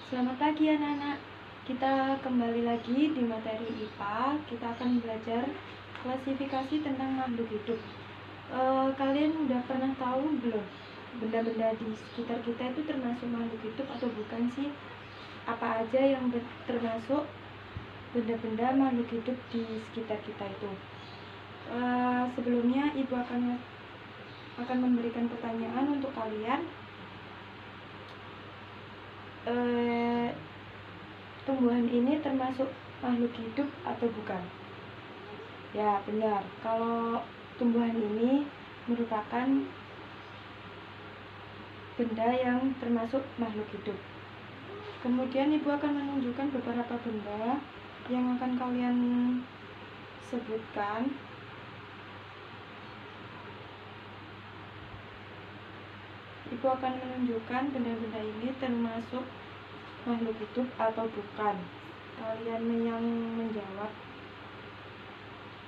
Selamat pagi anak-anak. Kita kembali lagi di materi IPA. Kita akan belajar klasifikasi tentang makhluk hidup. Kalian udah pernah tahu belum? Benda-benda di sekitar kita itu termasuk makhluk hidup atau bukan sih? Apa aja yang termasuk benda-benda makhluk hidup di sekitar kita itu? Sebelumnya Ibu akan memberikan pertanyaan untuk kalian. Tumbuhan ini termasuk makhluk hidup atau bukan? Ya, benar. Kalau tumbuhan ini merupakan benda yang termasuk makhluk hidup. Kemudian Ibu akan menunjukkan beberapa benda yang akan kalian sebutkan. Ibu akan menunjukkan benda-benda ini termasuk makhluk hidup atau bukan. Kalian yang menjawab.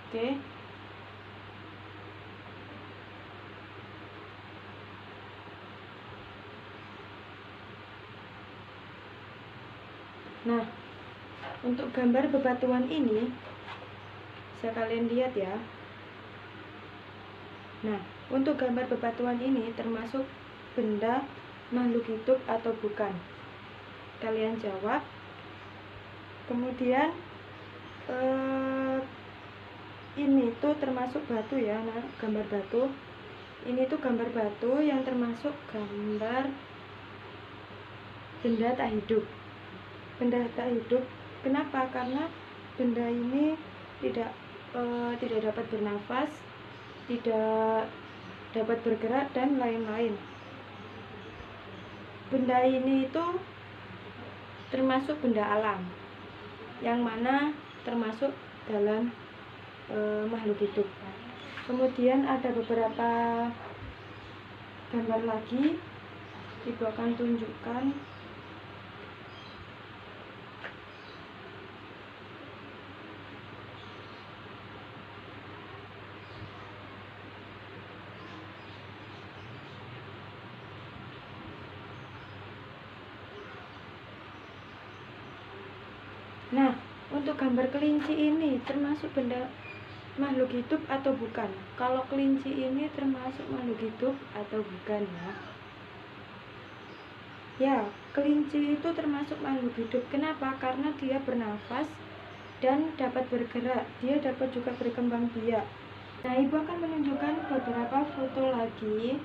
Oke. Nah, untuk gambar bebatuan ini bisa kalian lihat ya. Nah, untuk gambar bebatuan ini termasuk benda makhluk hidup atau bukan? Kalian jawab. Kemudian ini tuh termasuk batu ya, nah, gambar batu. Ini tuh gambar batu yang termasuk gambar benda tak hidup. Benda tak hidup. Kenapa? Karena benda ini tidak dapat bernafas, tidak dapat bergerak dan lain-lain. Benda ini itu termasuk benda alam, yang mana termasuk dalam makhluk hidup. Kemudian ada beberapa gambar lagi, Ibu akan tunjukkan. Nah, untuk gambar kelinci ini termasuk benda makhluk hidup atau bukan? Kalau kelinci ini termasuk makhluk hidup atau bukan ya? Ya, kelinci itu termasuk makhluk hidup. Kenapa? Karena dia bernafas dan dapat bergerak. Dia dapat juga berkembang biak. Nah, Ibu akan menunjukkan beberapa foto lagi.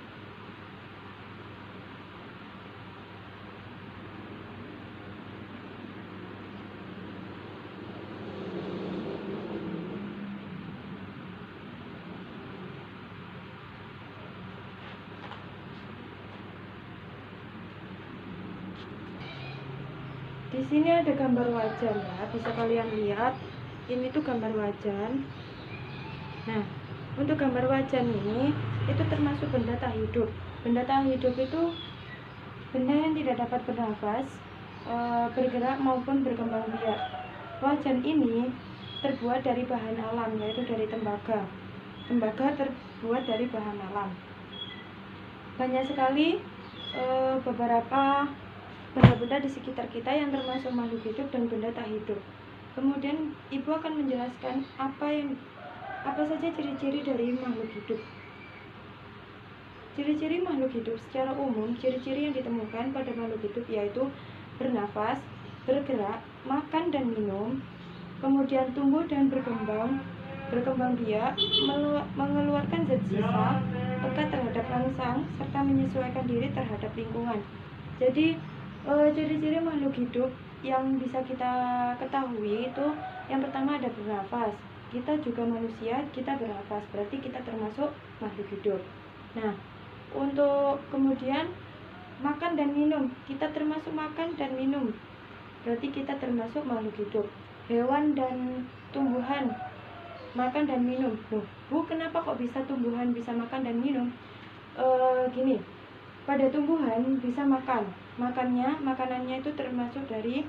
Di sini ada gambar wajan ya, bisa kalian lihat. Ini tuh gambar wajan. Nah, untuk gambar wajan ini itu termasuk benda tak hidup. Benda tak hidup itu benda yang tidak dapat bernafas, bergerak maupun berkembang biak. Wajan ini terbuat dari bahan alam, yaitu dari tembaga. Tembaga terbuat dari bahan alam. Banyak sekali beberapa benda-benda di sekitar kita yang termasuk makhluk hidup dan benda tak hidup. Kemudian Ibu akan menjelaskan apa saja ciri-ciri dari makhluk hidup. Ciri-ciri makhluk hidup secara umum, ciri-ciri yang ditemukan pada makhluk hidup yaitu bernafas, bergerak, makan dan minum, kemudian tumbuh dan berkembang biak, mengeluarkan zat sisa, peka terhadap rangsang, serta menyesuaikan diri terhadap lingkungan. Jadi ciri-ciri makhluk hidup yang bisa kita ketahui itu yang pertama ada bernafas. Kita juga manusia, kita bernafas, berarti kita termasuk makhluk hidup. Nah, untuk kemudian makan dan minum, kita termasuk makan dan minum, berarti kita termasuk makhluk hidup. Hewan dan tumbuhan makan dan minum. Bu, kenapa kok bisa tumbuhan bisa makan dan minum? Gini, pada tumbuhan bisa makan. Makanannya itu termasuk dari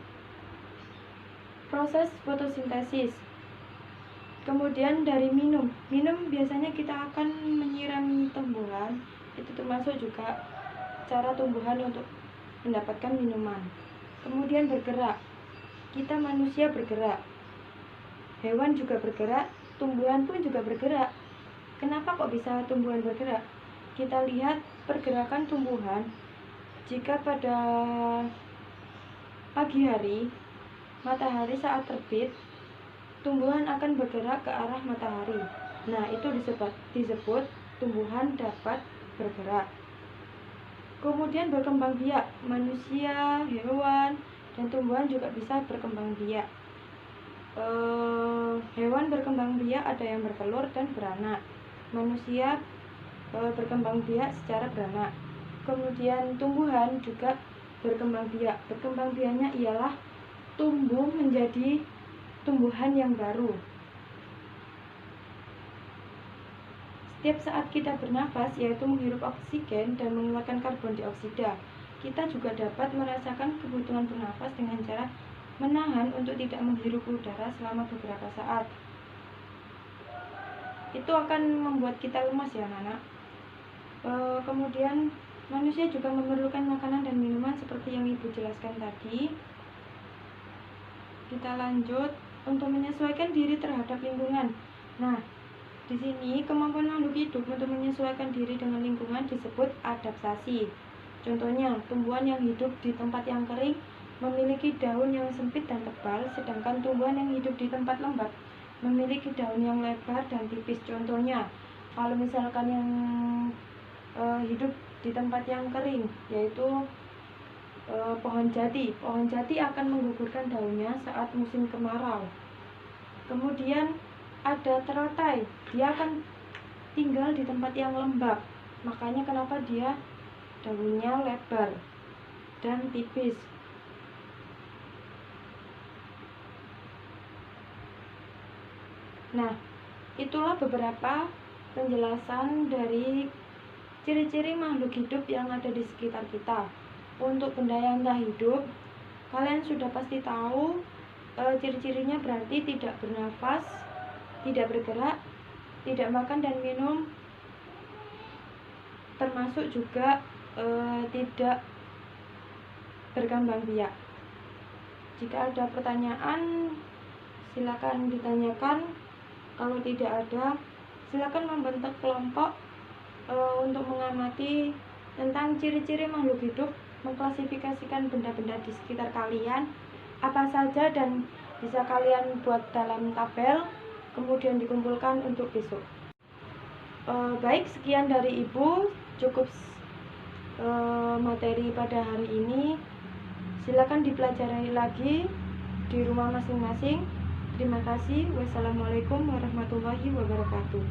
proses fotosintesis. Kemudian dari minum biasanya kita akan menyiram tumbuhan, itu termasuk juga cara tumbuhan untuk mendapatkan minuman. kemudian bergerak. Kita manusia bergerak, hewan juga bergerak, tumbuhan pun juga bergerak. Kenapa kok bisa tumbuhan bergerak? Kita lihat pergerakan tumbuhan. Jika pada pagi hari, matahari saat terbit, tumbuhan akan bergerak ke arah matahari. Nah, itu disebut tumbuhan dapat bergerak. Kemudian berkembang biak, manusia, hewan, dan tumbuhan juga bisa berkembang biak. Hewan berkembang biak ada yang bertelur dan beranak. Manusia berkembang biak secara beranak. Kemudian tumbuhan juga berkembang biak. Berkembang biaknya ialah tumbuh menjadi tumbuhan yang baru. Setiap saat kita bernafas, yaitu menghirup oksigen dan mengeluarkan karbon dioksida, kita juga dapat merasakan kebutuhan bernafas dengan cara menahan untuk tidak menghirup udara selama beberapa saat. Itu akan membuat kita lemas ya anak-anak. Kemudian manusia juga memerlukan makanan dan minuman seperti yang ibu jelaskan tadi. Kita lanjut untuk menyesuaikan diri terhadap lingkungan. Nah, di sini kemampuan makhluk hidup untuk menyesuaikan diri dengan lingkungan disebut adaptasi. Contohnya, tumbuhan yang hidup di tempat yang kering memiliki daun yang sempit dan tebal, sedangkan tumbuhan yang hidup di tempat lembab memiliki daun yang lebar dan tipis. Contohnya, kalau misalkan yang hidup di tempat yang kering, yaitu pohon jati. Pohon jati akan menggugurkan daunnya saat musim kemarau. Kemudian ada teratai, dia akan tinggal di tempat yang lembab, makanya kenapa dia daunnya lebar dan tipis. Nah, itulah beberapa penjelasan dari ciri-ciri makhluk hidup yang ada di sekitar kita. Untuk benda yang tak hidup, kalian sudah pasti tahu ciri-cirinya berarti tidak bernafas, tidak bergerak, tidak makan dan minum, termasuk juga tidak berkembang biak. Jika ada pertanyaan, silakan ditanyakan. Kalau tidak ada, silakan membentuk kelompok untuk mengamati tentang ciri-ciri makhluk hidup, mengklasifikasikan benda-benda di sekitar kalian apa saja, dan bisa kalian buat dalam tabel, kemudian dikumpulkan untuk besok. Baik, sekian dari ibu, cukup materi pada hari ini. Silakan dipelajari lagi di rumah masing-masing. Terima kasih. Wassalamualaikum warahmatullahi wabarakatuh.